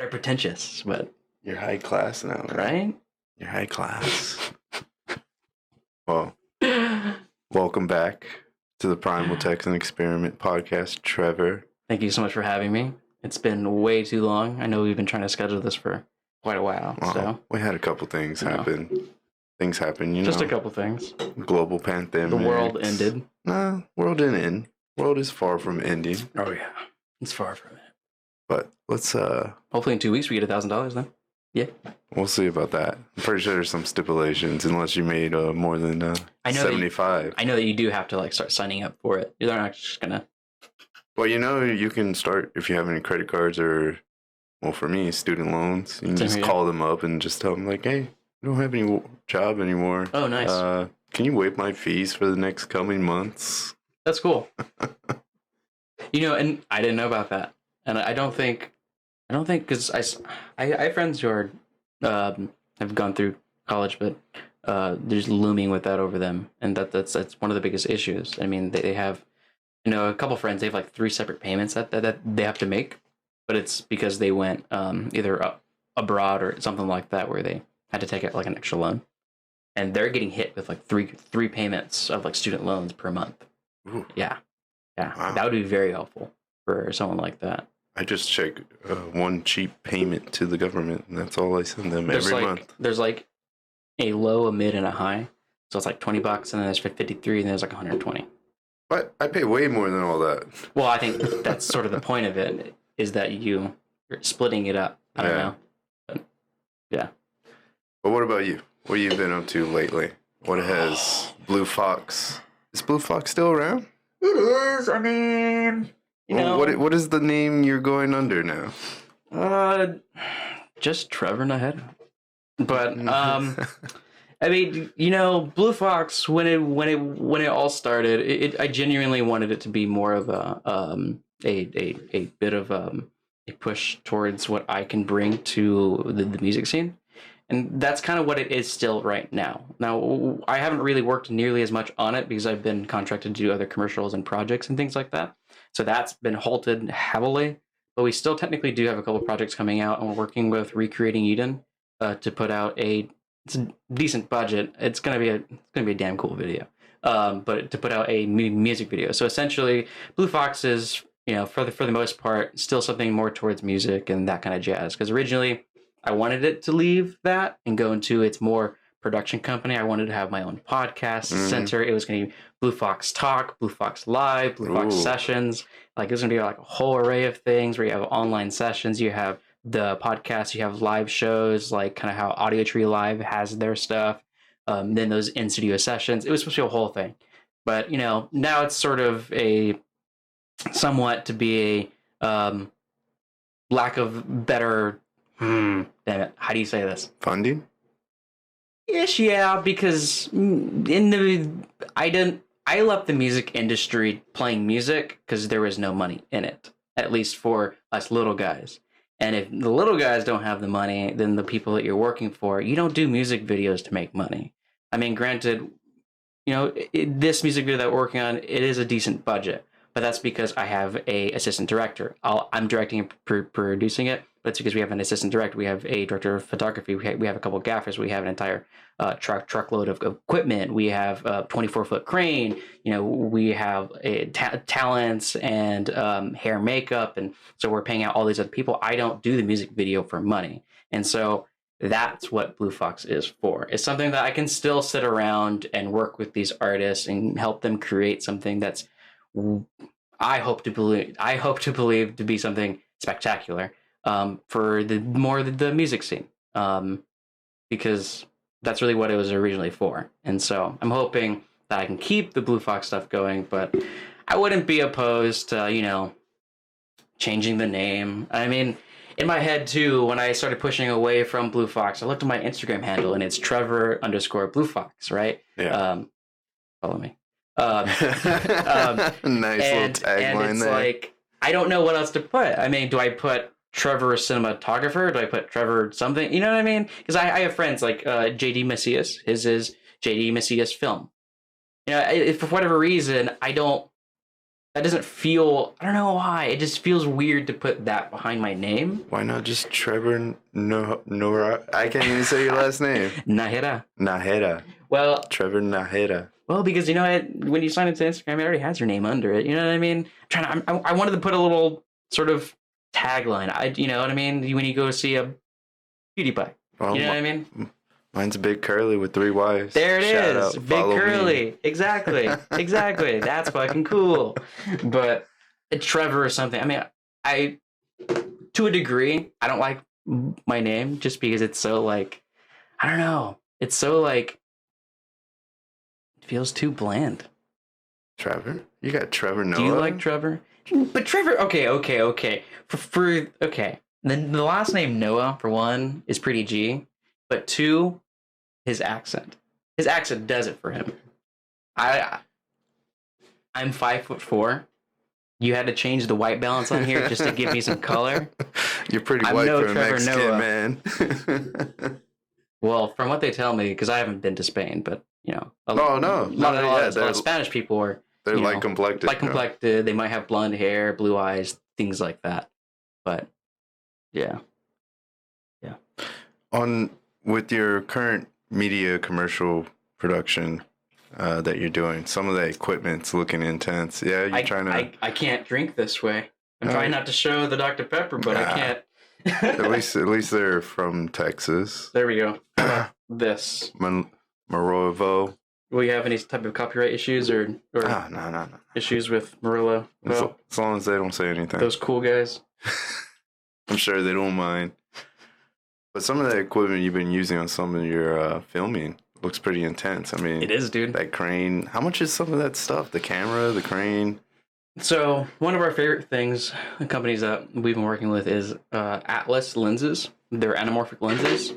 Very pretentious, but You're high class now, man. right? You're high class. Well, welcome back to the Primal Texan Experiment podcast, Trevor. Thank you so much for having me. It's been way too long. I know we've been trying to schedule this for quite a while. Well, so we had a couple things happen. Things happen, just a couple things. Global pandemic. The world ended. Nah, world didn't end. World is far from ending. Oh yeah, it's far from it. But let's hopefully in 2 weeks we get $1,000 then. Yeah, we'll see about that. I'm pretty sure there's some stipulations unless you made more than 75. I know that you do have to like start signing up for it. They're not just gonna. Well, you can start if you have any credit cards or, well, for me, student loans. You can just call them up and just tell them like, hey, I don't have any job anymore. Oh, nice. Can you waive my fees for the next coming months? That's cool. And I didn't know about that, and I don't think because I have friends who are have gone through college, but there's looming with that over them, and that's one of the biggest issues. I mean, they have a couple friends. They have like 3 separate payments that they have to make, but it's because they went either abroad or something like that, where they had to take out like an extra loan, and they're getting hit with like three payments of like student loans per month. Ooh. Yeah, wow. That would be very helpful for someone like that. I just check one cheap payment to the government, and that's all I send them every month. There's like a low, a mid, and a high. So it's like $20, and then there's 53, and there's like 120. But I pay way more than all that. Well, I think that's sort of the point of it, is that you're splitting it up. I don't know. But, yeah. But what about you? What have you been up to lately? What has Blue Fox... Is Blue Fox still around? It is. I mean... What is the name you're going under now? Just Trevor Najera. But I mean, Blue Fox, when it all started, I genuinely wanted it to be more of a bit of a push towards what I can bring to the music scene. And that's kind of what it is still right now. Now, I haven't really worked nearly as much on it because I've been contracted to do other commercials and projects and things like that. So that's been halted heavily. But we still technically do have a couple of projects coming out, and we're working with Recreating Eden to put out it's a decent budget. It's gonna be a damn cool video. But to put out a music video. So essentially, Blue Fox is for the most part still something more towards music and that kind of jazz. Because originally, I wanted it to leave that and go into its more production company. I wanted to have my own podcast center. It was going to be Blue Fox Talk, Blue Fox Live, Blue Fox Sessions. Like, it's going to be like a whole array of things where you have online sessions, you have the podcast, you have live shows, like kind of how Audio Tree Live has their stuff. Then those in-studio sessions. It was supposed to be a whole thing. But, now it's sort of somewhat to be a lack of better... damn it. How do you say this? Funding? Ish, yeah, because I left the music industry playing music because there was no money in it, at least for us little guys. And if the little guys don't have the money, then the people that you're working for, you don't do music videos to make money. I mean, granted, this music video that we're working on, it is a decent budget, but that's because I have a assistant director. I'm directing and producing it. That's because we have an assistant director. We have a director of photography. We have a couple of gaffers. We have an entire truckload of equipment. We have a 24-foot crane. We have talents and hair, makeup, and so we're paying out all these other people. I don't do the music video for money, and so that's what Blue Fox is for. It's something that I can still sit around and work with these artists and help them create something that's I hope to believe to be something spectacular. For the music scene, because that's really what it was originally for. And so I'm hoping that I can keep the Blue Fox stuff going, but I wouldn't be opposed to, changing the name. I mean, in my head too, when I started pushing away from Blue Fox, I looked at my Instagram handle and it's Trevor_Blue Fox, right? Yeah. Follow me. Nice little tagline it's there. like, I don't know what else to put. I mean, do I put Trevor Cinematographer? Do I put Trevor something? You know what I mean? Because I have friends like JD Macias. His is JD Macias Film. If for whatever reason I don't that doesn't feel. I don't know why. It just feels weird to put that behind my name. Why not just Trevor Nora? I can't even say your last name. Najera. Well, Trevor Najera. Well, because you know when you sign into Instagram, it already has your name under it. You know what I mean? I wanted to put a little sort of tagline. You know what I mean? When you go see a beauty pie. Well, you know what I mean? Mine's Big Curly with 3 Y's. There it is. Big Curly. Me. Exactly. Exactly. That's fucking cool. But Trevor or something. I mean, to a degree, I don't like my name just because it's so like, I don't know. It's so like, it feels too bland. Trevor? You got Trevor Noah? Do you like Trevor? But Trevor, okay. For okay. Then the last name Noah, for one, is pretty G. But 2, his accent. His accent does it for him. I'm 5'4". You had to change the white balance on here just to give me some color. You're pretty white for a Mexican, man. Well, from what they tell me, because I haven't been to Spain, but you know, a lot of Spanish people are light complected. Light complected. They might have blonde hair, blue eyes, things like that. But yeah. With your current media commercial production that you're doing, some of the equipment's looking intense. Yeah, you're trying to. I can't drink this way. I'm trying not to show the Dr. Pepper, but I can't. at least they're from Texas. There we go. This Marovo. Will you have any type of copyright issues or no. issues with Marillo? As long as they don't say anything. Those cool guys. I'm sure they don't mind. But some of the equipment you've been using on some of your filming looks pretty intense. I mean, it is, dude. That crane. How much is some of that stuff? The camera, the crane. So one of our favorite things, the companies that we've been working with, is Atlas lenses. They're anamorphic lenses.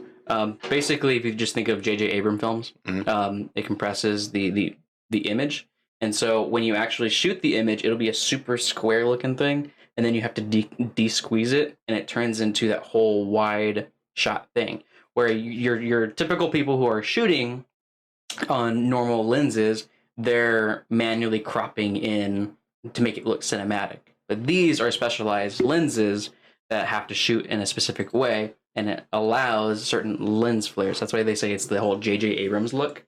Basically, if you just think of J.J. Abrams films, it compresses the image, and so when you actually shoot the image, it'll be a super square looking thing, and then you have to de-squeeze it, and it turns into that whole wide shot thing. Where your typical people who are shooting on normal lenses, they're manually cropping in to make it look cinematic. But these are specialized lenses that have to shoot in a specific way, and it allows certain lens flares. That's why they say it's the whole J.J. Abrams look,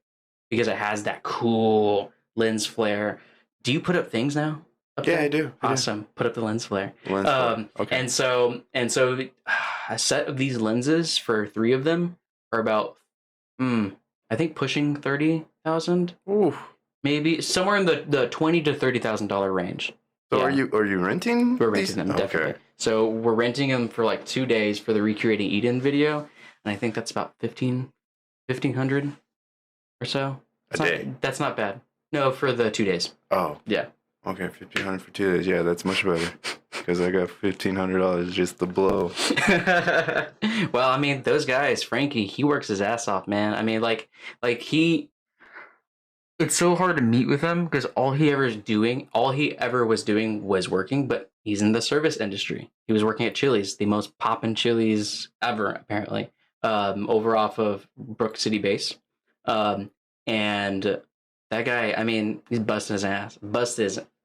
because it has that cool lens flare. Do you put up things now? Yeah, I do. Awesome. Put up the lens flare. Okay. And so a set of these lenses for 3 of them are about, I think pushing 30,000. Ooh. Maybe somewhere in the $20,000 to $30,000 range. So are you renting? We're renting them, definitely. Okay. So we're renting them for like 2 days for the Recreating Eden video, and I think that's about 1,500 or so. A day? That's not bad. No, for the 2 days. Oh. Yeah. Okay, 1,500 for 2 days. Yeah, that's much better. Because I got $1,500 just to blow. Well, I mean, those guys, Frankie, he works his ass off, man. I mean, like he. It's so hard to meet with him because all he ever was doing was working, but he's in the service industry. He was working at Chili's, the most poppin' Chili's ever, apparently, over off of Brook City Base. And that guy, I mean, he's busted his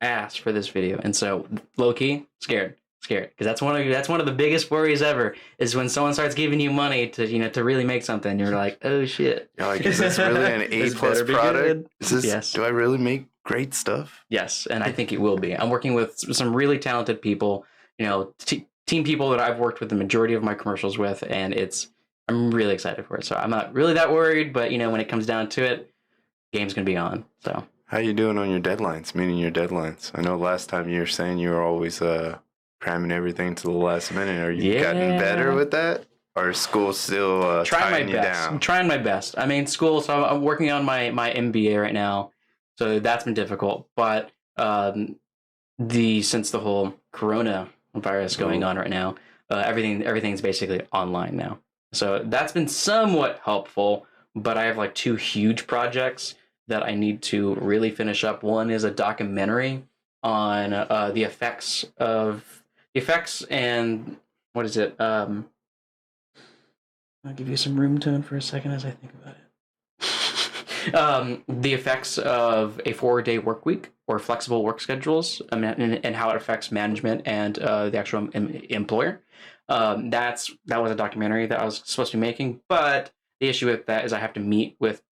ass for this video. And so, low-key, scared. Because that's one of the biggest worries ever, is when someone starts giving you money to really make something. You're like, oh shit. You're like, is this really an A+ product? Yes. Do I really make great stuff? Yes, and I think it will be. I'm working with some really talented people, team people that I've worked with the majority of my commercials with, and I'm really excited for it. So I'm not really that worried, but when it comes down to it, game's gonna be on. So how you doing on your deadlines? Meaning your deadlines. I know last time you were saying you were always cramming everything to the last minute. Are you gotten better with that? Or is school still tying you down? I'm trying my best. I mean, school, so I'm working on my MBA right now. So that's been difficult. But since the whole coronavirus going on right now, everything's basically online now. So that's been somewhat helpful. But I have like 2 huge projects that I need to really finish up. One is a documentary on the effects and what is it? I'll give you some room tone for a second as I think about it. The effects of a 4-day work week or flexible work schedules, and how it affects management and the actual employer. That was a documentary that I was supposed to be making, but the issue with that is I have to meet with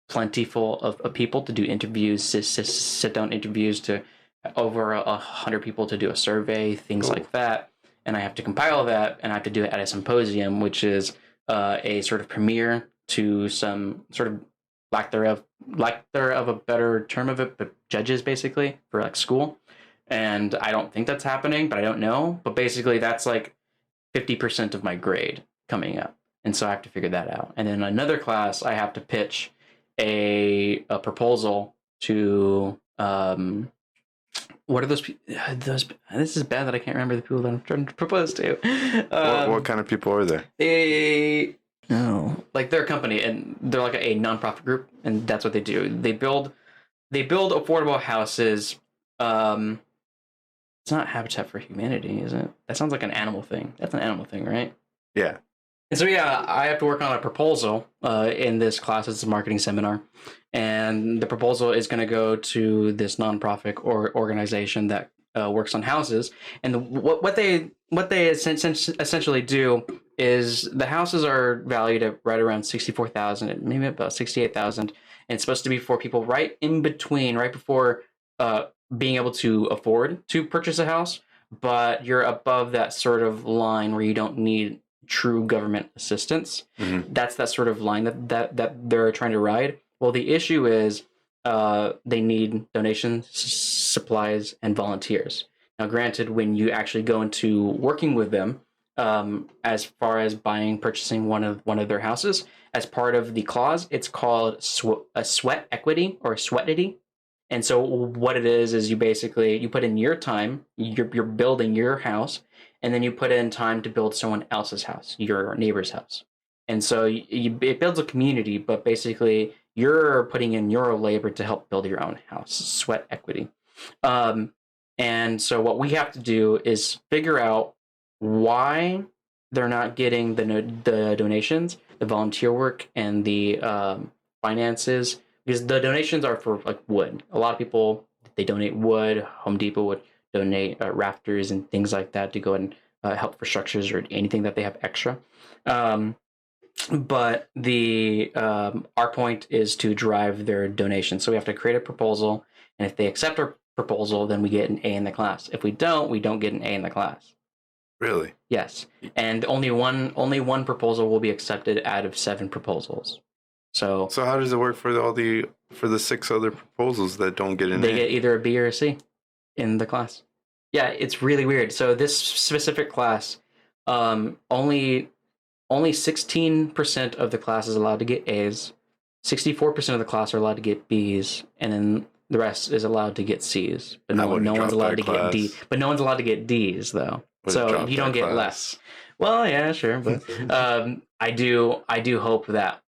plentiful of people to do interviews, sit down interviews to over 100 people to do a survey, things like that. And I have to compile that, and I have to do it at a symposium, which is a sort of premiere to some sort of lack thereof a better term of it, but judges basically for like school. And I don't think that's happening, but I don't know. But basically, that's like 50% of my grade coming up, and so I have to figure that out. And then another class, I have to pitch a proposal to what are those this is bad that I can't remember the people that I'm trying to propose to. What kind of people are there? Like they're a company, and they're like a nonprofit group, and that's what they do. They build affordable houses. It's not Habitat for Humanity, is it? That sounds like an animal thing. That's an animal thing, right? Yeah. And so, yeah, I have to work on a proposal in this class. It's a marketing seminar. And the proposal is going to go to this nonprofit organization that works on houses. And what they essentially do is the houses are valued at right around 64,000, maybe about 68,000. And it's supposed to be for people right in between, right before being able to afford to purchase a house. But you're above that sort of line where you don't need true government assistance. Mm-hmm. That's that sort of line that they're trying to ride. Well, the issue is they need donations, supplies, and volunteers. Now, granted, when you actually go into working with them, as far as purchasing one of their houses, as part of the clause, it's called a sweat equity or sweatity. And so what it is you basically, you put in your time, you're building your house, and then you put in time to build someone else's house, your neighbor's house. And so it builds a community, but basically you're putting in your labor to help build your own house, sweat equity. And so what we have to do is figure out why they're not getting the donations, the volunteer work, and the finances, because the donations are for like wood. A lot of people, they donate wood. Home Depot would donate rafters and things like that to go and help for structures or anything that they have extra. But the our point is to drive their donation. So we have to create a proposal, and if they accept our proposal, then we get an A in the class. If we don't get an A in the class. Really? Yes, and only one proposal will be accepted out of 7 proposals. So how does it work for the 6 other proposals that don't get an A? They get either a B or a C in the class. Yeah, it's really weird. So this specific class, only 16% of the class is allowed to get A's, 64% of the class are allowed to get B's, and then the rest is allowed to get C's. But no one's allowed to get D. But no one's allowed to get D's though. So you don't get less. Well, yeah, sure, but I do hope that.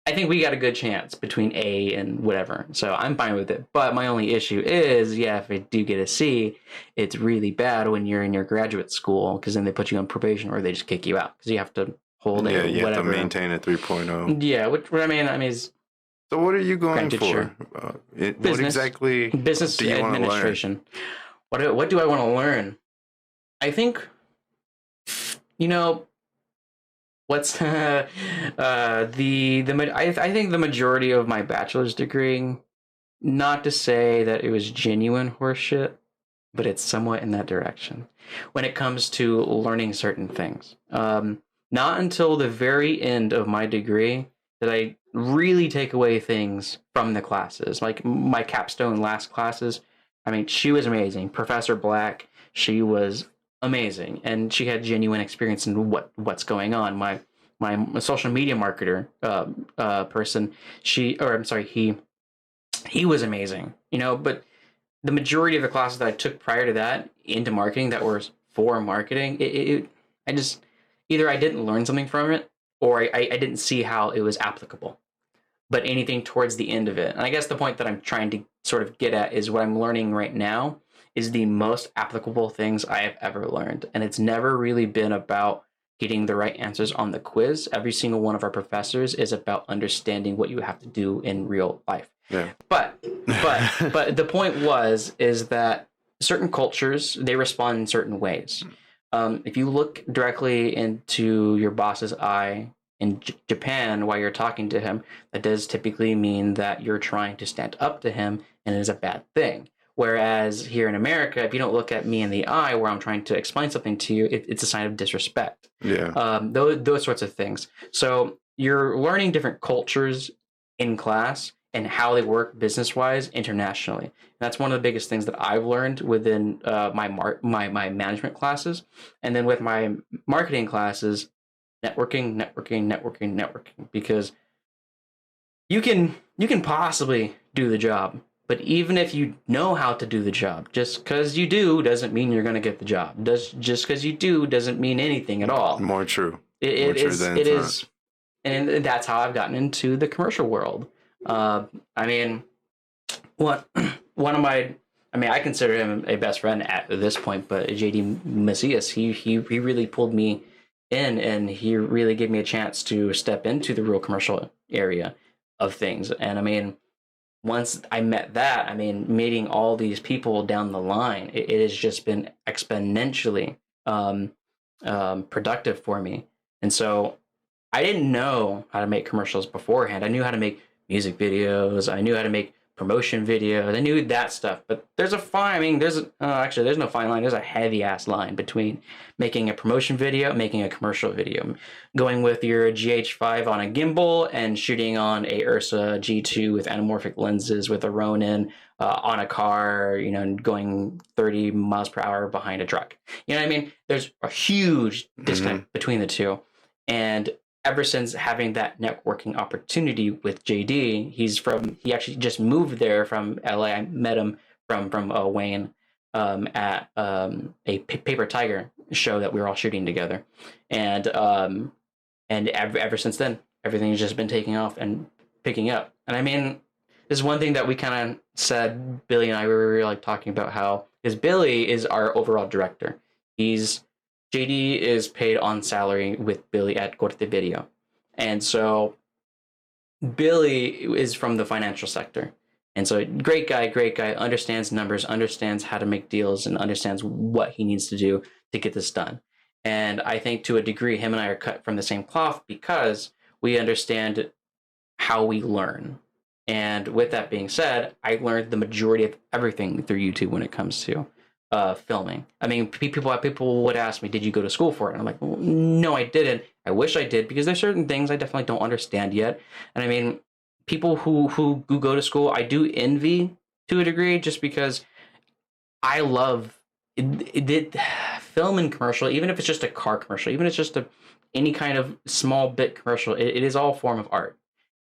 I think we got a good chance between A and whatever, so I'm fine with it. But my only issue is, if I do get a C, it's really bad when you're in your graduate school, because then they put you on probation or they just kick you out because you have to hold you whatever. have to maintain a 3.0. Yeah, which I mean is. So what are you going for? Sure. What exactly? Business do you administration. What do I want to learn? I think, what's I think the majority of my bachelor's degree, not to say that it was genuine horseshit, but it's somewhat in that direction when it comes to learning certain things. Not until the very end of my degree did I really take away things from the classes. Like my capstone last classes, I mean, she was amazing. Professor Black, she was amazing, and she had genuine experience in what's going on. My social media marketer person, he was amazing, but the majority of the classes that I took prior to that into marketing that were for marketing, I just either I didn't learn something from it, or I didn't see how it was applicable. But anything towards the end of it, and I guess the point that I'm trying to sort of get at is what I'm learning right now is the most applicable things I have ever learned. And it's never really been about getting the right answers on the quiz. Every single one of our professors is about understanding what you have to do in real life. Yeah. But the point is that certain cultures, they respond in certain ways. If you look directly into your boss's eye in Japan while you're talking to him, that does typically mean that you're trying to stand up to him, and it is a bad thing. Whereas here in America, if you don't look at me in the eye where I'm trying to explain something to you, it's a sign of disrespect. Yeah. Those sorts of things. So you're learning different cultures in class and how they work business-wise internationally. And that's one of the biggest things that I've learned within my management classes, and then with my marketing classes, networking, because you can possibly do the job, but even if you know how to do the job, just because you do doesn't mean you're going to get the job. Just because you do doesn't mean anything at all. More true. It is, and that's how I've gotten into the commercial world. I mean, one of my, I consider him a best friend at this point, but JD Macias, he really pulled me in, and he really gave me a chance to step into the real commercial area of things. And I mean, once I met that, meeting all these people down the line, it has just been exponentially productive for me. And so I didn't know how to make commercials beforehand. I knew how to make music videos. I knew how to make promotion videos. I knew that stuff. But there's a fine, there's no fine line. There's a heavy ass line between making a promotion video, making a commercial video, going with your GH5 on a gimbal and shooting on a Ursa G2 with anamorphic lenses with a Ronin on a car, going 30 miles per hour behind a truck. You know what I mean? There's a huge disconnect between the two. And ever since having that networking opportunity with JD, he actually just moved there from LA. I met him from Wayne at a Paper Tiger show that we were all shooting together, and ever since then, everything's just been taking off and picking up. And I mean, this is one thing that we kind of said. Billy and I were like talking about how, because Billy is our overall director. JD is paid on salary with Billy at Corte Video. And so Billy is from the financial sector. And so great guy, understands numbers, understands how to make deals, and understands what he needs to do to get this done. And I think to a degree, him and I are cut from the same cloth because we understand how we learn. And with that being said, I learned the majority of everything through YouTube when it comes to filming. I mean, people would ask me, did you go to school for it? And I'm like, well, no, I didn't. I wish I did, because there's certain things I definitely don't understand yet. And I mean, people who go to school, I do envy to a degree, just because I love film and commercial, even if it's just a car commercial, even if it's just any kind of small bit commercial, it is all a form of art.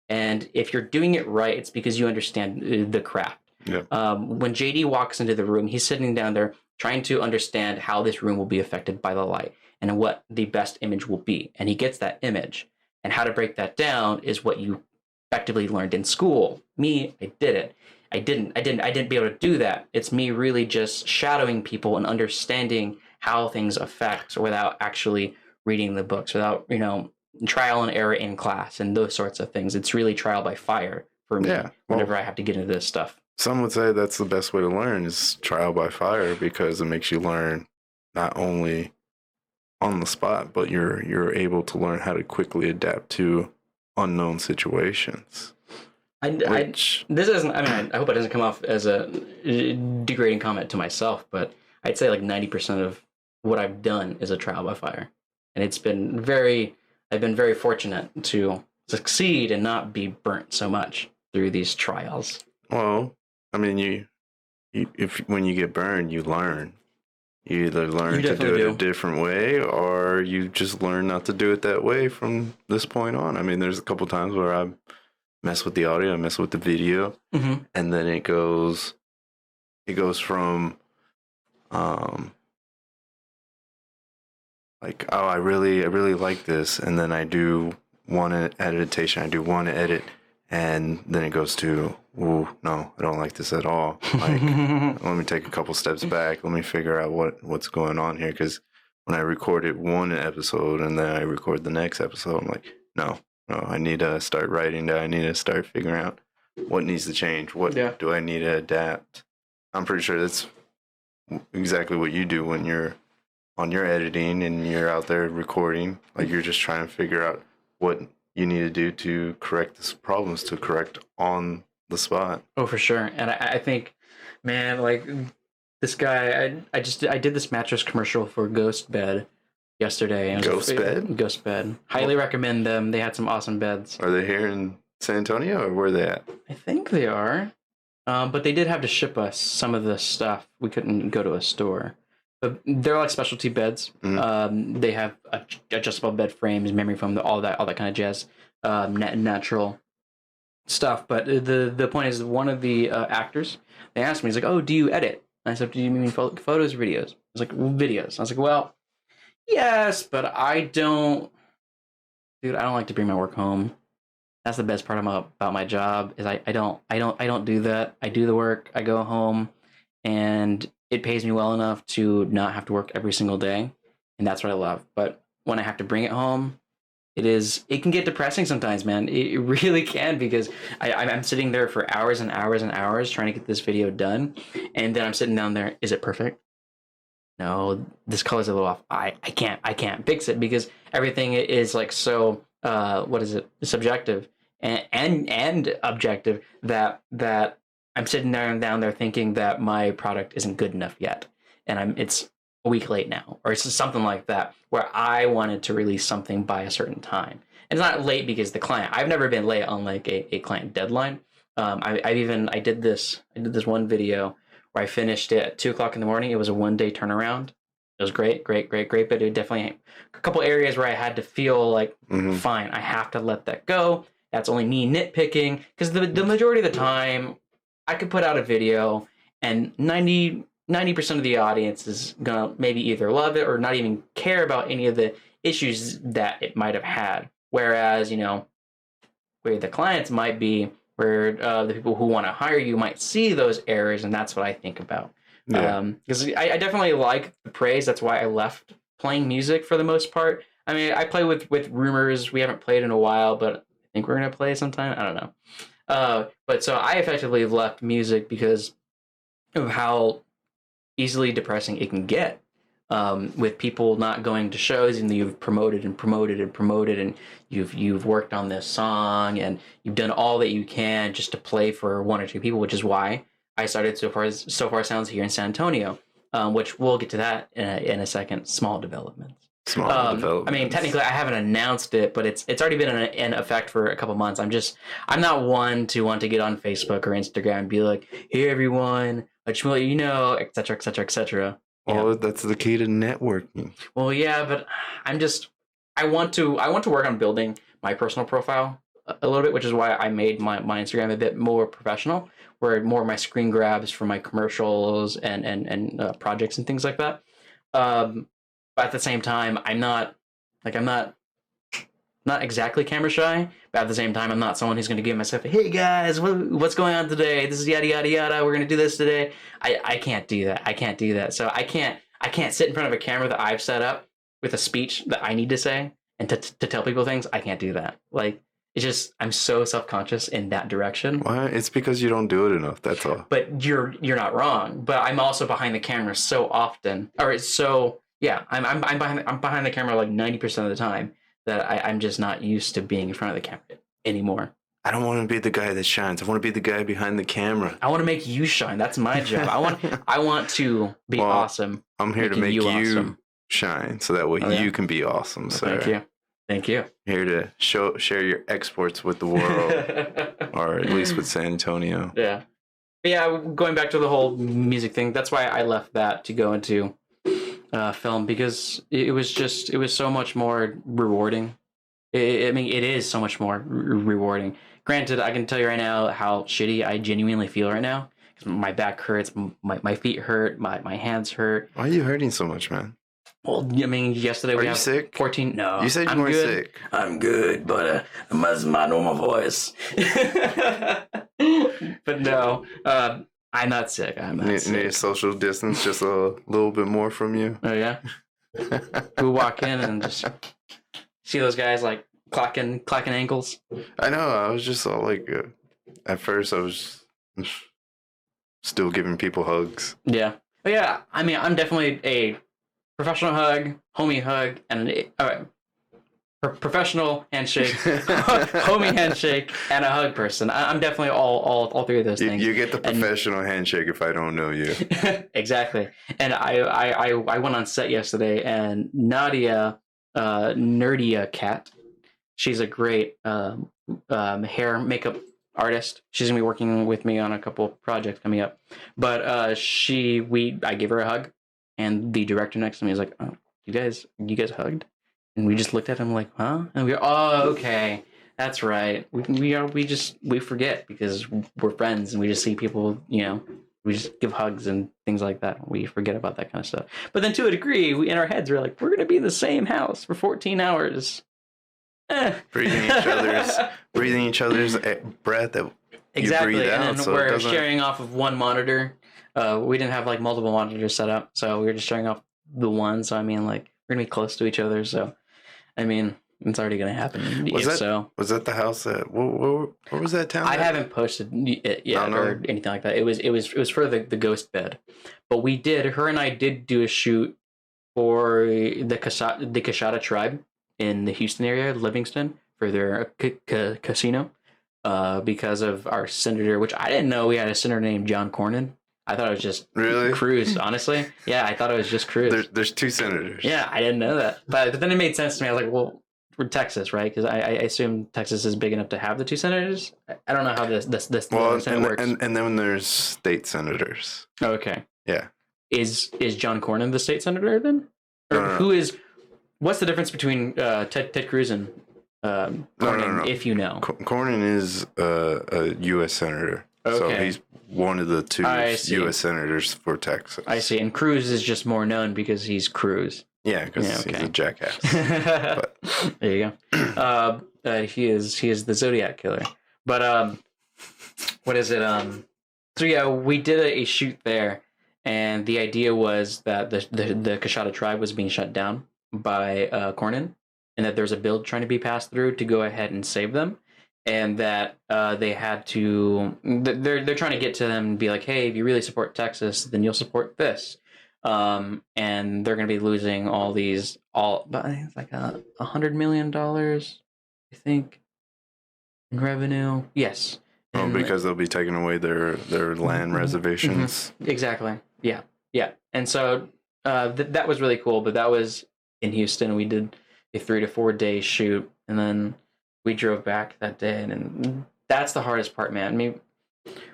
And if you're doing it right, it's because you understand the craft. Yeah. When JD walks into the room, he's sitting down there trying to understand how this room will be affected by the light and what the best image will be. And he gets that image. And how to break that down is what you effectively learned in school. Me, I didn't be able to do that. It's me really just shadowing people and understanding how things affect without actually reading the books, without, trial and error in class and those sorts of things. It's really trial by fire for me whenever I have to get into this stuff. Some would say that's the best way to learn, is trial by fire, because it makes you learn not only on the spot, but you're able to learn how to quickly adapt to unknown situations. I hope it doesn't come off as a degrading comment to myself, but I'd say like 90% of what I've done is a trial by fire. And I've been very fortunate to succeed and not be burnt so much through these trials. Well, I mean, when you get burned, you learn. You either learn to do it a different way, or you just learn not to do it that way from this point on. I mean, there's a couple times where I mess with the audio, I mess with the video, and then it goes from like, oh, I really like this, and then I do one editation, I do one edit, and then it goes to, ooh, no, I don't like this at all. Like, let me take a couple steps back. Let me figure out what's going on here, because when I recorded one episode and then I record the next episode, I'm like, no, I need to start writing that. I need to start figuring out what needs to change. What do I need to adapt? I'm pretty sure that's exactly what you do when you're on your editing and you're out there recording. Like, you're just trying to figure out what you need to do to correct these problems, to correct on the spot. Oh, for sure. And I think, man, like this guy, I did this mattress commercial for Ghost Bed yesterday. Ghost Bed. Highly recommend them. They had some awesome beds. Are they here in San Antonio, or where are they at? I think they are. But they did have to ship us some of the stuff. We couldn't go to a store. But they're like specialty beds. Mm-hmm. They have adjustable bed frames, memory foam, all that kind of jazz, natural stuff. But the point is, one of the actors, they asked me, he's like, "Oh, do you edit?" And I said, "Do you mean photos or videos?" I was like, "Videos." I was like, "Well, yes, but I don't like to bring my work home. That's the best part about my job is I don't do that. I do the work, I go home, and it pays me well enough to not have to work every single day, and that's what I love. But when I have to bring it home, it can get depressing sometimes, man. It really can, because I'm sitting there for hours and hours and hours trying to get this video done, and then I'm sitting down there. Is it perfect? No, this color's a little off. I can't fix it, because everything is like so subjective and objective that I'm sitting down there thinking that my product isn't good enough yet, and it's a week late now, or it's something like that, where I wanted to release something by a certain time. And it's not late because I've never been late on like a client deadline. I did this one video where I finished it at 2:00 in the morning. It was a 1-day turnaround. It was great, but it definitely a couple areas where I had to feel like, fine, I have to let that go. That's only me nitpicking, because the majority of the time I could put out a video and 90% of the audience is gonna maybe either love it or not even care about any of the issues that it might have had. Whereas, where the clients might be, where the people who want to hire you might see those errors, and that's what I think about. Because I definitely like the praise. That's why I left playing music for the most part. I mean, I play with Rumors. We haven't played in a while, but I think we're gonna play sometime. I don't know. But so I effectively left music because of how easily depressing it can get, with people not going to shows, and you've promoted, and you've worked on this song, and you've done all that you can just to play for one or two people, which is why I started So Far Sounds here in San Antonio, which we'll get to that in a second. Small developments. I mean, technically, I haven't announced it, but it's already been in effect for a couple months. I'm not one to want to get on Facebook or Instagram and be like, "Hey, everyone, I just want to let you know," etc., etc., etc. Well, that's the key to networking. Well, yeah, but I want to work on building my personal profile a little bit, which is why I made my Instagram a bit more professional, where more of my screen grabs for my commercials and projects and things like that. But at the same time, I'm not exactly camera shy, but at the same time, I'm not someone who's going to give myself, "Hey guys, what's going on today? This is yada yada yada. We're going to do this today." I can't do that. So I can't sit in front of a camera that I've set up with a speech that I need to say and to tell people things. I can't do that. Like, it's just, I'm so self-conscious in that direction. Why? It's because you don't do it enough. That's all. But you're not wrong. But I'm also behind the camera so often, or it's so. Yeah, I'm behind the camera like 90% of the time, that I'm just not used to being in front of the camera anymore. I don't want to be the guy that shines. I want to be the guy behind the camera. I want to make you shine. That's my job. I want to be awesome. I'm here to make you awesome. Shine, so that way you can be awesome. So Thank you. Here to share your exports with the world, or at least with San Antonio. Yeah. But yeah, going back to the whole music thing, that's why I left that to go into film, because it was so much more rewarding. It is so much more rewarding. Granted, I can tell you right now how shitty I genuinely feel right now. My back hurts, my feet hurt, my hands hurt. Why are you hurting so much, man? Well, I mean, yesterday we have sick? 14. No, you said you weren't sick. I'm good, but that's my normal voice. But no, I'm not sick. I'm not sick. Need social distance just a little bit more from you. Oh yeah. who walk in and just see those guys like clocking ankles. I know. I was just all like, at first I was still giving people hugs. Yeah. But yeah, I mean, I'm definitely a professional hug, homie hug, and professional handshake, homie handshake, and a hug person. I'm definitely all three of those things. You get the professional handshake if I don't know you. Exactly. And I went on set yesterday, and Nadia, Nerdia Cat, she's a great hair makeup artist. She's gonna be working with me on a couple projects coming up. But I gave her a hug, and the director next to me is like, "Oh, you guys hugged?" And we just looked at him like, "Huh?" And we go, "Oh, okay, that's right. We forget because we're friends and we just see people, we just give hugs and things like that. We forget about that kind of stuff. But then to a degree, in our heads, we're like, we're gonna be in the same house for 14 hours." Breathing each other's breath that exactly, you breathe out, and then we're sharing off of one monitor. We didn't have like multiple monitors set up, so we were just sharing off the one. So I mean, like we're gonna be close to each other. So I mean, it's already gonna happen. Was that the house that? What was that town? I haven't posted it yet or anything like that. It was for the ghost bed, but her and I did do a shoot for the Kashada tribe in the Houston area, Livingston, for their casino, because of our senator, which I didn't know we had a senator named John Cornyn. I thought it was just Cruz, honestly. Yeah, I thought it was just Cruz. There's two senators. Yeah, I didn't know that. But then it made sense to me. I was like, well, we're Texas, right? Because I assume Texas is big enough to have the two senators. I don't know how this Senate works. And then there's state senators. Oh, okay. Yeah. Is John Cornyn the state senator then? Or No. who is... What's the difference between Ted Cruz and Cornyn, No. if you know? Cornyn is a U.S. senator. Okay. So he's one of the two U.S. senators for Texas. I see. And Cruz is just more known because he's Cruz. Yeah, because he's a jackass. But there you go. He is the Zodiac killer. But what is it? So yeah, we did a shoot there, and the idea was that the Kashada tribe was being shut down by Cornyn, and that there's a bill trying to be passed through to go ahead and save them, and that they had to. They're trying to get to them and be like, hey, if you really support Texas, then you'll support this. And they're going to be losing but I think it's like $100 million, I think, in revenue. Yes. And because they'll be taking away their land reservations. Mm-hmm. Exactly. Yeah. And so that was really cool. But that was in Houston. We did a 3 to 4 day shoot, and then we drove back that day. And that's the hardest part, man. I mean,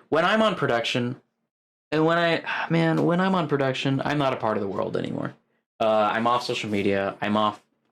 when I'm on production. And when I'm on production, I'm not a part of the world anymore. I'm off social media. I'm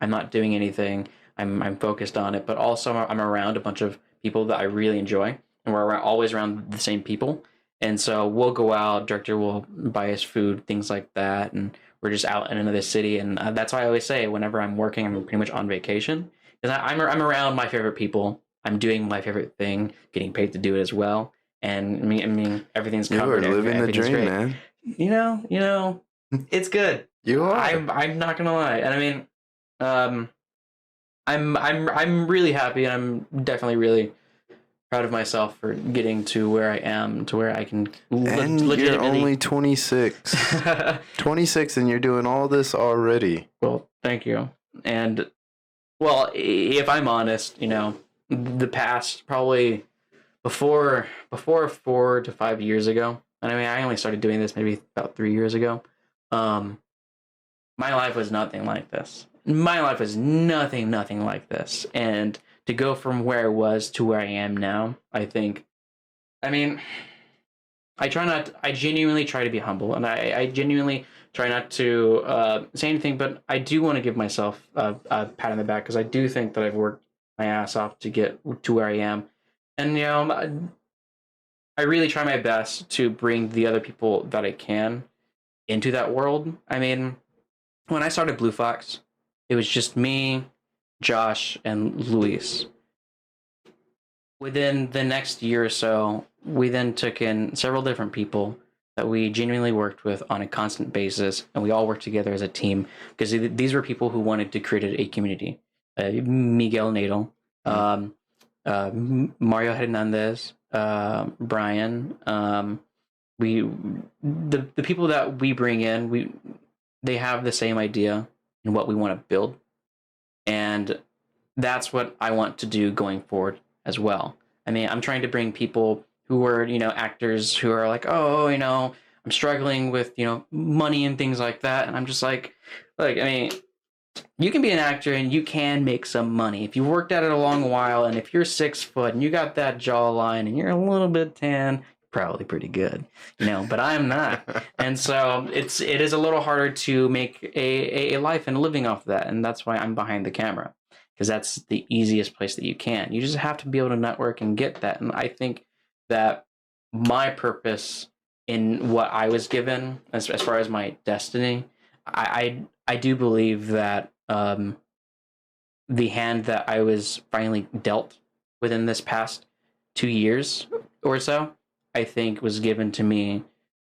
not doing anything. I'm focused on it. But also, I'm around a bunch of people that I really enjoy, and we're always around the same people. And so we'll go out. Director will buy us food, things like that, and we're just out in another city. And that's why I always say, whenever I'm working, I'm pretty much on vacation, because I'm around my favorite people. I'm doing my favorite thing, getting paid to do it as well. And I mean, everything's covered. You are living the dream, man. You know, it's good. You are. I'm not gonna lie, and I mean, I'm really happy, and I'm definitely really proud of myself for getting to where I am, to where I can. And you're only 26, 26, and you're doing all this already. Well, thank you. And well, if I'm honest, the past probably. Before 4 to 5 years ago, and I mean, I only started doing this maybe about 3 years ago. My life was nothing like this. My life was nothing like this. And to go from where I was to where I am now, I mean, I genuinely try to be humble, and I genuinely try not to say anything, but I do want to give myself a pat on the back, because I do think that I've worked my ass off to get to where I am. And, I really try my best to bring the other people that I can into that world. I mean, when I started Blue Fox, it was just me, Josh, and Luis. Within the next year or so, we then took in several different people that we genuinely worked with on a constant basis, and we all worked together as a team because these were people who wanted to create a community. Miguel Nadal, Mario Hernandez, Brian. The people that we bring in, they have the same idea and what we want to build, and that's what I want to do going forward as well. I mean, I'm trying to bring people who are, actors who are like, oh, I'm struggling with, money and things like that. And I'm just like, I mean, you can be an actor and you can make some money if you worked at it a long while. And if you're 6 foot and you got that jawline and you're a little bit tan, probably pretty good, but I'm not. And so it is a little harder to make a life and a living off of that. And that's why I'm behind the camera, because that's the easiest place that you can. You just have to be able to network and get that. And I think that my purpose in what I was given, as far as my destiny, I do believe that the hand that I was finally dealt within this past 2 years or so, I think was given to me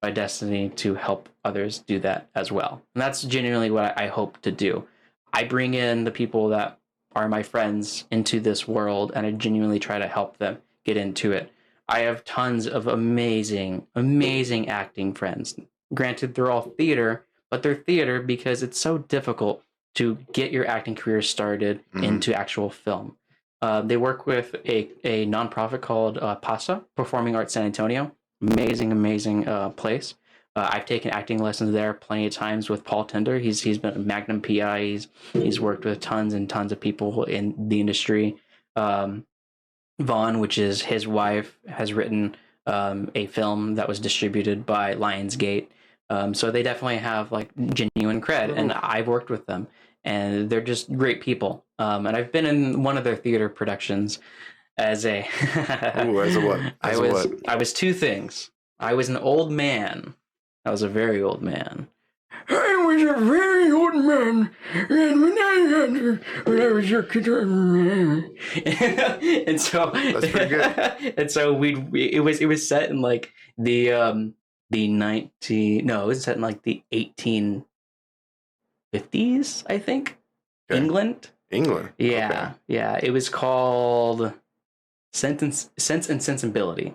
by destiny to help others do that as well. And that's genuinely what I hope to do. I bring in the people that are my friends into this world, and I genuinely try to help them get into it. I have tons of amazing acting friends. Granted, they're all theater, but they're theater because it's so difficult to get your acting career started into actual film. They work with a nonprofit called PASA, Performing Arts San Antonio. Amazing place. I've taken acting lessons there plenty of times with Paul Tender. He's been a Magnum PI. He's worked with tons and tons of people in the industry. Vaughn, which is his wife, has written a film that was distributed by Lionsgate. So they definitely have like genuine cred, and I've worked with them, and they're just great people. And I've been in one of their theater productions as a as a what? I was two things. I was an old man. I was a very old man. I was a very old man, and when I was a kid, and so that's pretty good. And so it was set in like the 1850s, I think. Okay. England. Yeah, okay. Yeah. It was called Sense and Sensibility.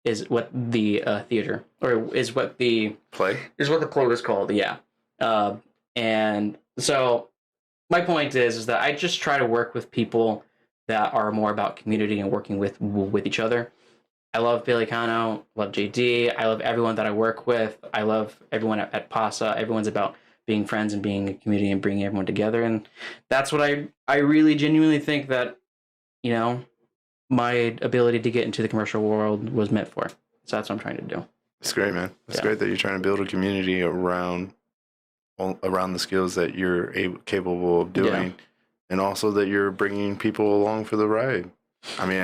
Is what the theater, or is what the play was called. Yeah. And so my point is that I just try to work with people that are more about community and working with each other. I love Billy Cano, love JD. I love everyone that I work with. I love everyone at PASA. Everyone's about being friends and being a community and bringing everyone together. And that's what I really genuinely think that, my ability to get into the commercial world was meant for. So that's what I'm trying to do. It's great, man. It's great that you're trying to build a community around the skills that you're capable of doing, and also that you're bringing people along for the ride. I mean,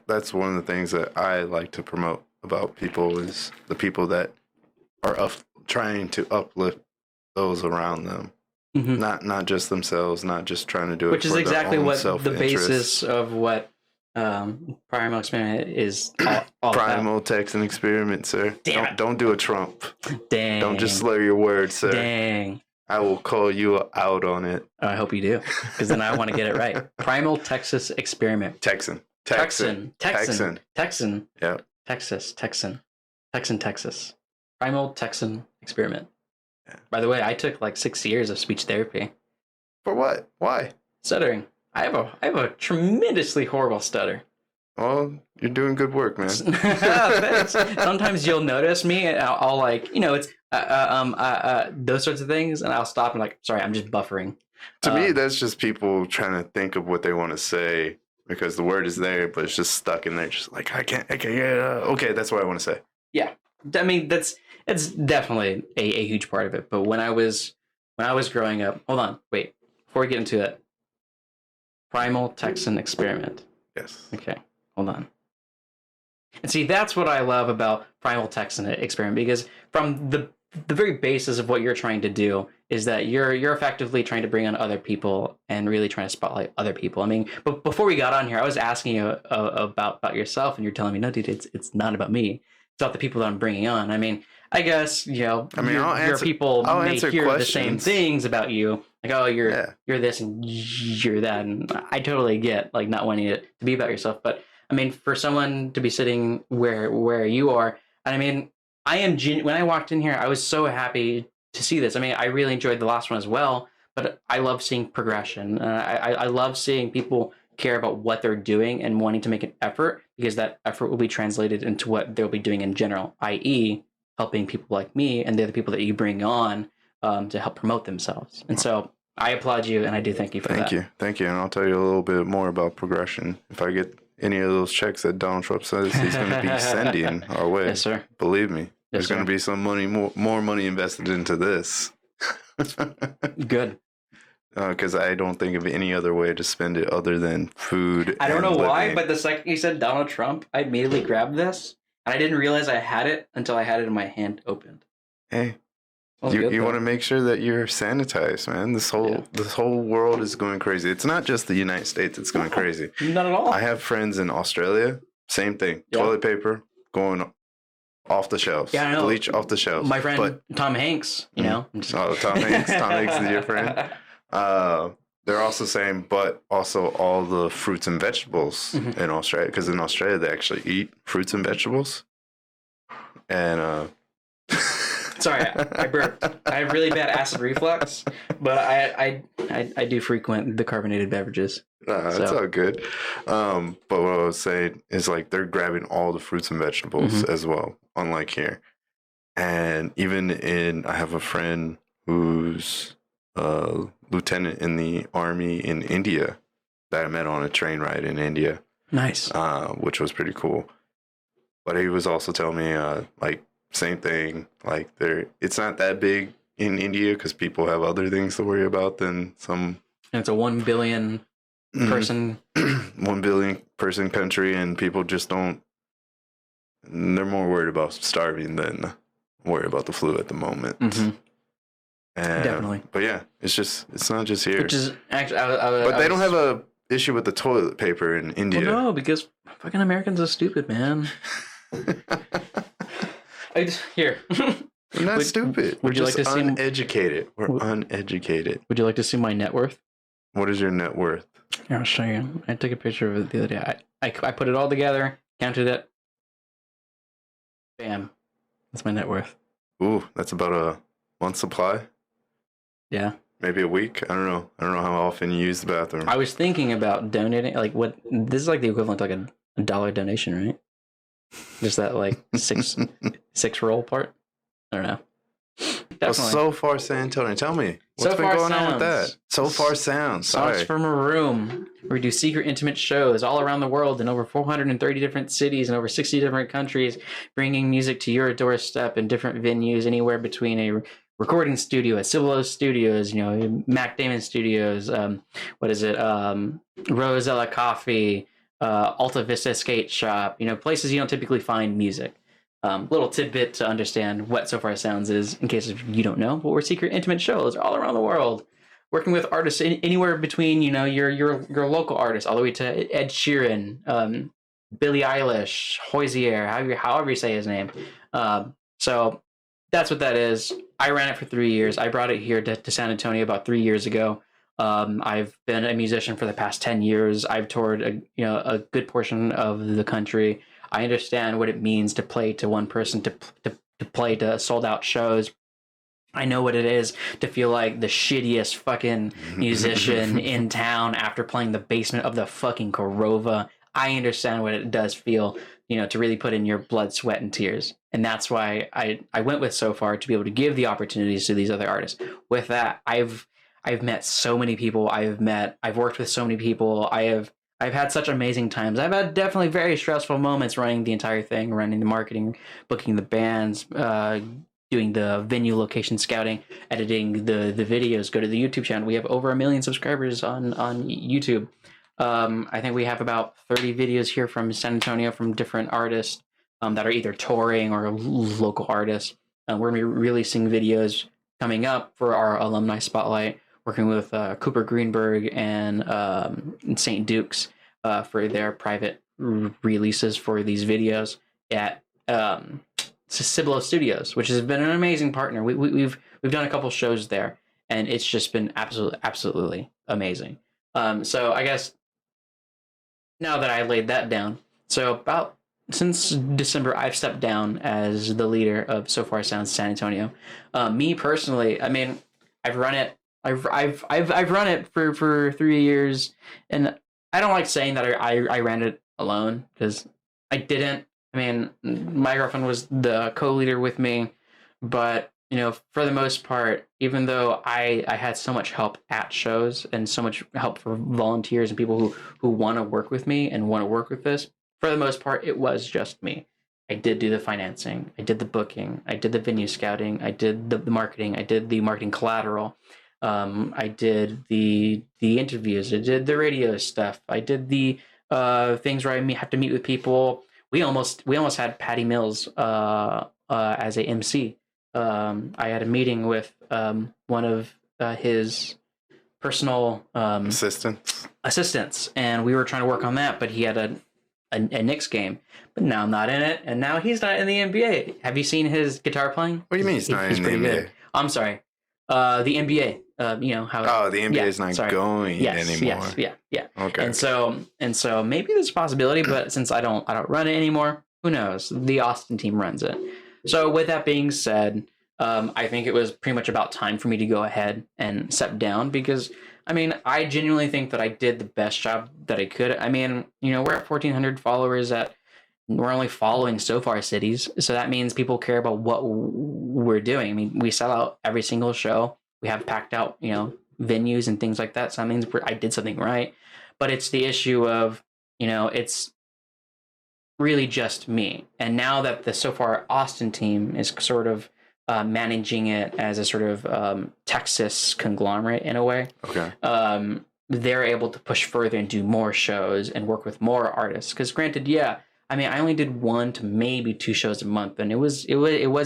that's one of the things that I like to promote about people is the people that are trying to uplift those around them. Mm-hmm. Not just themselves, not just trying to do which it is for exactly their own what the basis of what Primal Experiment is all Primal Texan Experiment, sir. Don't do a Trump. Dang. Don't just slur your words, sir. Dang. I will call you out on it. I hope you do, because then I want to get it right. Primal Texas Experiment. Texan. Yeah. Texas. Primal Texan Experiment. Yeah. By the way, I took like 6 years of speech therapy. For what? Why? Stuttering. I have a tremendously horrible stutter. Well, you're doing good work, man. Sometimes you'll notice me, and I'll like, it's those sorts of things, and I'll stop and like, sorry, I'm just buffering. To me, that's just people trying to think of what they want to say because the word is there, but it's just stuck in there. Just like I can't. Okay, that's what I want to say. Yeah, I mean it's definitely a huge part of it. But when I was growing up, hold on, wait, before we get into it. Primal Texan Experiment. Yes. Okay, hold on. And see, that's what I love about Primal Texan Experiment, because from the very basis of what you're trying to do is that you're effectively trying to bring on other people and really trying to spotlight other people. I mean, but before we got on here, I was asking you about yourself, and you're telling me, no, dude, it's not about me. about the people that I'm bringing on. I mean, I guess, you know, your people may hear questions. the same things about you. Like, oh, you're this and you're that. And I totally get, like, not wanting it to be about yourself. But, I mean, for someone to be sitting where you are, I mean, when I walked in here, I was so happy to see this. I mean, I really enjoyed the last one as well. But I love seeing progression. I love seeing people care about what they're doing and wanting to make an effort, because that effort will be translated into what they'll be doing in general, i.e. helping people like me and the other people that you bring on to help promote themselves. And so I applaud you, and I do thank you for that. Thank you. And I'll tell you a little bit more about progression. If I get any of those checks that Donald Trump says he's going to be sending our way, yes, sir. Believe me, there's going to be some money, more money invested into this. Good. Because I don't think of any other way to spend it other than food. I don't know why, but the second you said Donald Trump, I immediately grabbed this, and I didn't realize I had it until I had it in my hand opened. Hey, you want to make sure that you're sanitized, man. This whole world is going crazy. It's not just the United States that's going crazy. Not at all. I have friends in Australia. Same thing. Yeah. Toilet paper going off the shelves. Yeah, I know. Bleach off the shelves. My friend Tom Hanks, you know. Oh, Tom Hanks. Tom Hanks is your friend. They're also saying, but also all the fruits and vegetables in Australia, because in Australia they actually eat fruits and vegetables. And sorry, I burped. I have really bad acid reflux, but I do frequent the carbonated beverages. It's all good. But what I was saying is, like, they're grabbing all the fruits and vegetables as well, unlike here. And even I have a friend who's lieutenant in the army in India that I met on a train ride in India. Nice. Which was pretty cool. But he was also telling me, like, same thing. Like, it's not that big in India because people have other things to worry about than some. And it's a 1 billion person. 1 billion person country, and people just don't. They're more worried about starving than worried about the flu at the moment. Definitely. But yeah, it's not just here. Which is actually, but they don't have a issue with the toilet paper in India. Well, no, because fucking Americans are stupid, man. Here. We're not stupid. We're just uneducated. We're uneducated. Would you like to see my net worth? What is your net worth? Here, I'll show you. I took a picture of it the other day. I put it all together, counted it. Bam. That's my net worth. Ooh, that's about a month's supply. Yeah. Maybe a week. I don't know how often you use the bathroom. I was thinking about donating. Like, what? This is like the equivalent to like a $1 donation, right? Just that like six roll part. I don't know. Well, So Far San Antonio. Tell me what's been going on with that. So Far Sounds. Sounds from a room where we do secret, intimate shows all around the world in over 430 different cities and over 60 different countries, bringing music to your doorstep in different venues, anywhere between a recording studio at Cibolo Studios, you know, Mac Damon Studios, Rosella Coffee, Alta Vista Skate Shop, you know, places you don't typically find music. Little tidbit to understand what So Far Sounds is, in case you don't know, but we're secret, intimate shows all around the world, working with artists anywhere between, you know, your local artists all the way to Ed Sheeran, Billie Eilish, Hozier, however you say his name. So that's what that is. I ran it for 3 years. I brought it here to San Antonio about 3 years ago. I've been a musician for the past 10 years. I've toured a good portion of the country. I understand what it means to play to one person, to play to sold out shows. I know what it is to feel like the shittiest fucking musician in town after playing the basement of the fucking Corova. I understand what it does feel, you know, to really put in your blood, sweat, and tears. And that's why I went with So Far, to be able to give the opportunities to these other artists. With that, I've met so many people. I've worked with so many people. I've had such amazing times. I've had definitely very stressful moments running the entire thing, running the marketing, booking the bands, doing the venue location scouting, editing the videos, go to the YouTube channel. We have over 1 million subscribers on YouTube. I think we have about 30 videos here from San Antonio from different artists that are either touring or local artists. We're going to be releasing videos coming up for our alumni spotlight, working with Cooper Greenberg and St. Duke's for their private releases for these videos at Cibolo Studios, which has been an amazing partner. We've done a couple shows there, and it's just been absolutely amazing. So I guess now that I laid that down, so about since December, I've stepped down as the leader of So Far Sounds San Antonio. Me personally, I mean, I've run it. I've run it for 3 years, and I don't like saying that I ran it alone because I didn't. I mean, my girlfriend was the co-leader with me, but for the most part, even though I had so much help at shows and so much help for volunteers and people who want to work with me and want to work with this, for the most part, it was just me. I did do the financing, I did the booking, I did the venue scouting, I did the marketing, I did the marketing collateral, I did the interviews, I did the radio stuff, I did the things where I have to meet with people. We almost had Patty Mills as a MC. I had a meeting with one of his personal assistants, and we were trying to work on that, but he had a Knicks game. But now I'm not in it, and now he's not in the NBA. Have you seen his guitar playing? What do you mean he's not in the NBA? Good. I'm sorry. The NBA. How? The NBA is not going anymore. Yeah. Okay. And so maybe there's a possibility, but since I don't run it anymore, who knows? The Austin team runs it. So with that being said, I think it was pretty much about time for me to go ahead and step down because, I mean, I genuinely think that I did the best job that I could. I mean, we're at 1,400 followers we're only following so far cities. So that means people care about what we're doing. I mean, we sell out every single show. We have packed out, venues and things like that. So that means I did something right. But it's the issue of, it's really just me. And now that the So Far Austin team is sort of managing it as a sort of Texas conglomerate in a way. Okay. They're able to push further and do more shows and work with more artists. Because granted, I mean, I only did 1 to maybe 2 shows a month, and it was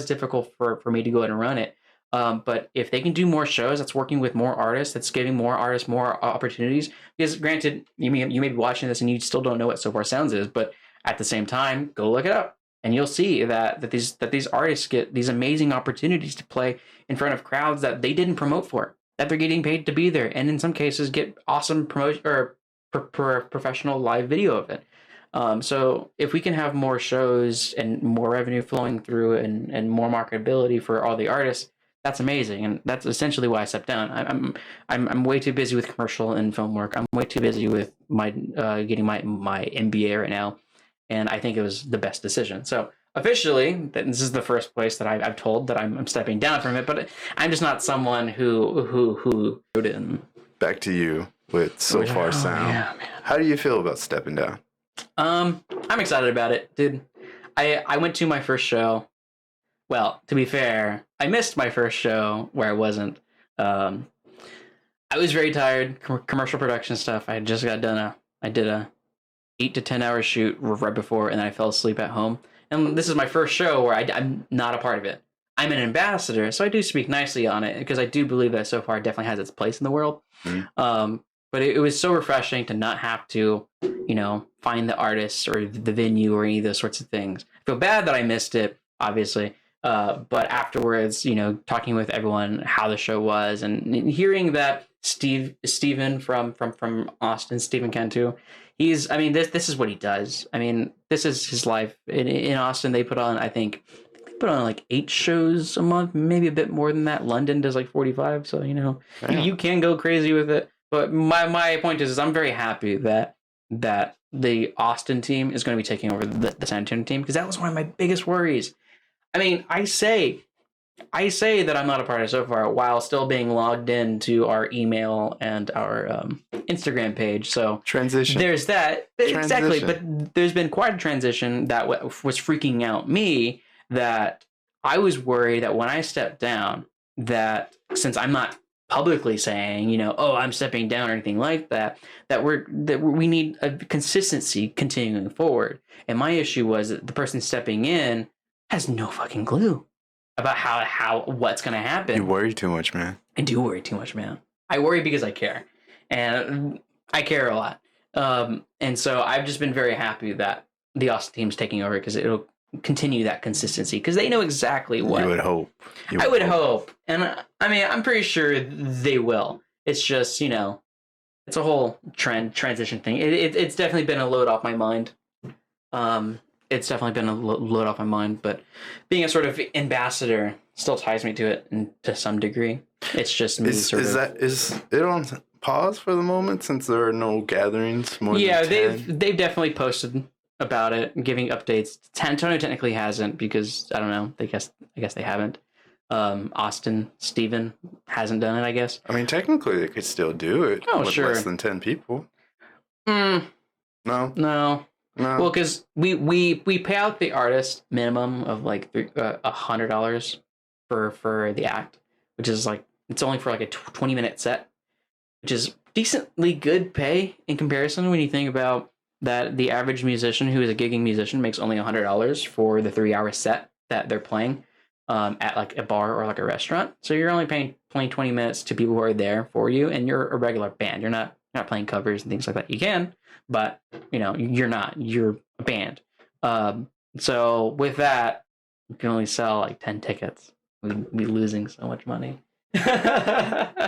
difficult for me to go ahead and run it. But if they can do more shows, that's working with more artists, that's giving more artists more opportunities. Because granted, you may be watching this and you still don't know what So Far Sounds is, but at the same time, go look it up, and you'll see that these artists get these amazing opportunities to play in front of crowds that they didn't promote for, that they're getting paid to be there, and in some cases get awesome promotion or professional live video of it. So if we can have more shows and more revenue flowing through and more marketability for all the artists, that's amazing. And that's essentially why I stepped down. I'm way too busy with commercial and film work. I'm way too busy with my getting my MBA right now. And I think it was the best decision. So officially, this is the first place that I've told that I'm stepping down from it, but I'm just not someone who wrote it in. Back to you with So Far Sound. Yeah, how do you feel about stepping down? I'm excited about it, dude. I went to my first show. Well, to be fair, I missed my first show where I wasn't. I was very tired. Commercial production stuff. I just got done. I did a 8 to 10 hour shoot right before, and then I fell asleep at home. And this is my first show where I'm not a part of it. I'm an ambassador, so I do speak nicely on it because I do believe that So Far it definitely has its place in the world. Mm-hmm. But it was so refreshing to not have to, find the artists or the venue or any of those sorts of things. I feel bad that I missed it, obviously. But afterwards, talking with everyone how the show was and hearing that Steven from Austin, Steven Cantu, this is what he does. I mean, this is his life. In Austin, they put on, I think, like 8 shows a month, maybe a bit more than that. London does like 45. So, you can go crazy with it. But my point is I'm very happy that the Austin team is going to be taking over the San Antonio team, because that was one of my biggest worries. I mean, I say that I'm not a part of So Far while still being logged into our email and our Instagram page. So transition. There's that. Exactly. But there's been quite a transition that was freaking out me, that I was worried that when I stepped down, that since I'm not publicly saying, I'm stepping down or anything like that, that we need a consistency continuing forward. And my issue was that the person stepping in has no fucking clue about how what's going to happen. You worry too much, man. I do worry too much, man. I worry because I care, and I care a lot. And so I've just been very happy that the Austin team's taking over, because it'll continue that consistency because they know exactly what. You would hope. I would hope. And I mean, I'm pretty sure they will. It's just, it's a whole transition thing. It's definitely been a load off my mind. It's definitely been a load off my mind, but being a sort of ambassador still ties me to it and to some degree. It's just me is it on pause for the moment since there are no gatherings more than 10? they've definitely posted about it, giving updates. Antonio technically hasn't because I don't know. I guess they haven't. Austin, Steven hasn't done it, I guess. I mean, technically they could still do it with less than 10 people. No. Well, because we pay out the artist minimum of like $100 for the act, which is like it's only for like a 20-minute set, which is decently good pay in comparison when you think about that the average musician who is a gigging musician makes only $100 for the 3-hour set that they're playing at like a bar or like a restaurant. So you're only paying 20 minutes to people who are there for you, and you're a regular band. You're not playing covers and things like that. You can, but you're not. You're a band. So with that, you can only sell like 10 tickets. We'd be losing so much money. Gotta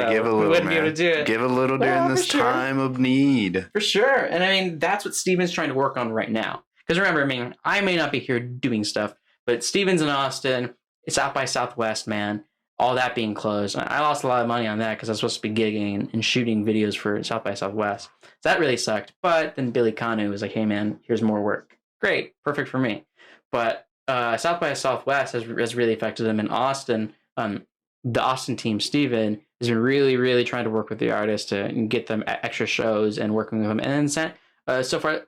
give a little, man. Give a little during this time of need. For sure. And I mean, that's what Steven's trying to work on right now. Because remember, I mean, I may not be here doing stuff, but Steven's in Austin, it's South by Southwest, man. All that being closed. I lost a lot of money on that because I was supposed to be gigging and shooting videos for South by Southwest. So that really sucked. But then Billy Kanu was like, hey, man, here's more work. Great. Perfect for me. But South by Southwest has really affected them in Austin. The Austin team, Steven, has been really, really trying to work with the artists to get them extra shows and working with them. And then so far,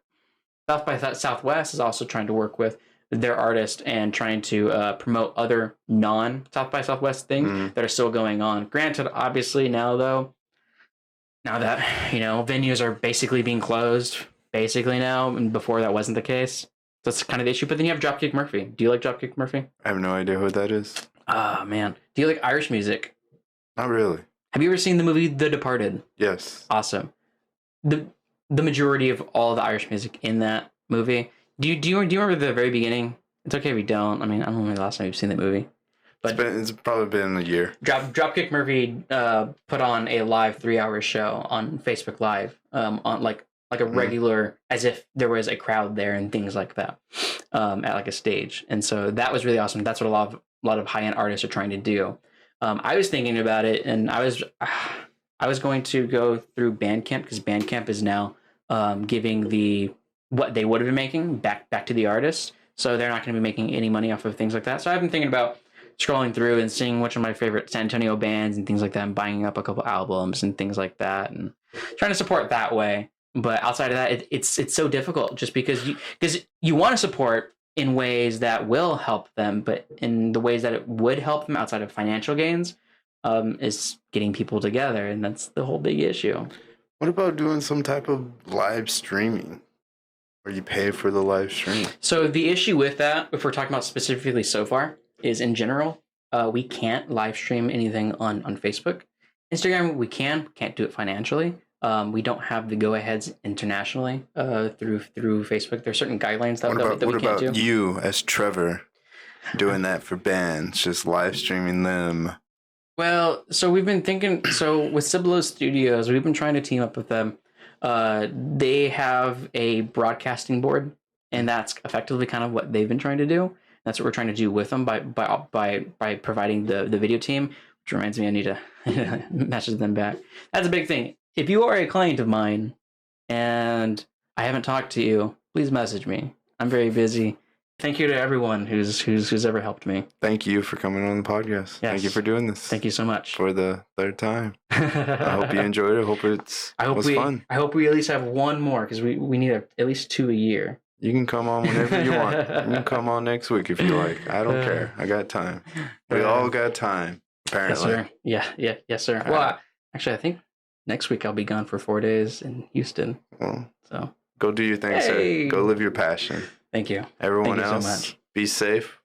South by Southwest is also trying to work with their artist and trying to promote other non-South by Southwest things that are still going on. Granted, obviously now that venues are basically being closed now, and before that wasn't the case. That's kind of the issue. But then you have Dropkick Murphy. Do you like Dropkick Murphy? I have no idea who that is. Oh, man. Do you like Irish music? Not really. Have you ever seen the movie The Departed? Yes. Awesome. The majority of all the Irish music in that movie. Do you remember the very beginning? It's okay if you don't. I mean, I don't know the last time you've seen that movie. But it's probably been a year. Dropkick Murphy put on a live 3-hour show on Facebook Live on like a regular, as if there was a crowd there and things like that at like a stage. And so that was really awesome. That's what a lot of high-end artists are trying to do. I was thinking about it, and I was going to go through Bandcamp because Bandcamp is now giving what they would have been making back to the artists. So they're not going to be making any money off of things like that. So I've been thinking about scrolling through and seeing which of my favorite San Antonio bands and things like that, and buying up a couple albums and things like that, and trying to support that way. But outside of that, it's so difficult just because you want to support in ways that will help them, but in the ways that it would help them outside of financial gains is getting people together, and that's the whole big issue. What about doing some type of live streaming where you pay for the live stream? So the issue with that, if we're talking about specifically so far, is in general, we can't live stream anything on Facebook. Instagram, we can't do it financially. We don't have the go-aheads internationally through Facebook. There's certain guidelines that we can't do. What about you as Trevor doing that for bands, just live streaming them? Well, so we've been thinking, with Cibolo Studios, we've been trying to team up with them. They have a broadcasting board, and that's effectively kind of what they've been trying to do. That's what we're trying to do with them by providing the video team, which reminds me I need to message them back. That's a big thing. If you are a client of mine and I haven't talked to you, please message me. I'm very busy. Thank you to everyone who's ever helped me. Thank you for coming on the podcast. Yes. Thank you for doing this. Thank you so much. For the third time. I hope you enjoyed it. I hope it was fun. I hope we at least have one more because we need at least 2 a year. You can come on whenever you want. You can come on next week if you like. I don't care. I got time. We all got time, apparently. Yes, sir. Yes, sir. Well, actually, I think next week I'll be gone for 4 days in Houston. Well, so go do your thing, sir. Go live your passion. Thank you. Everyone Thank you else, so much. Be safe.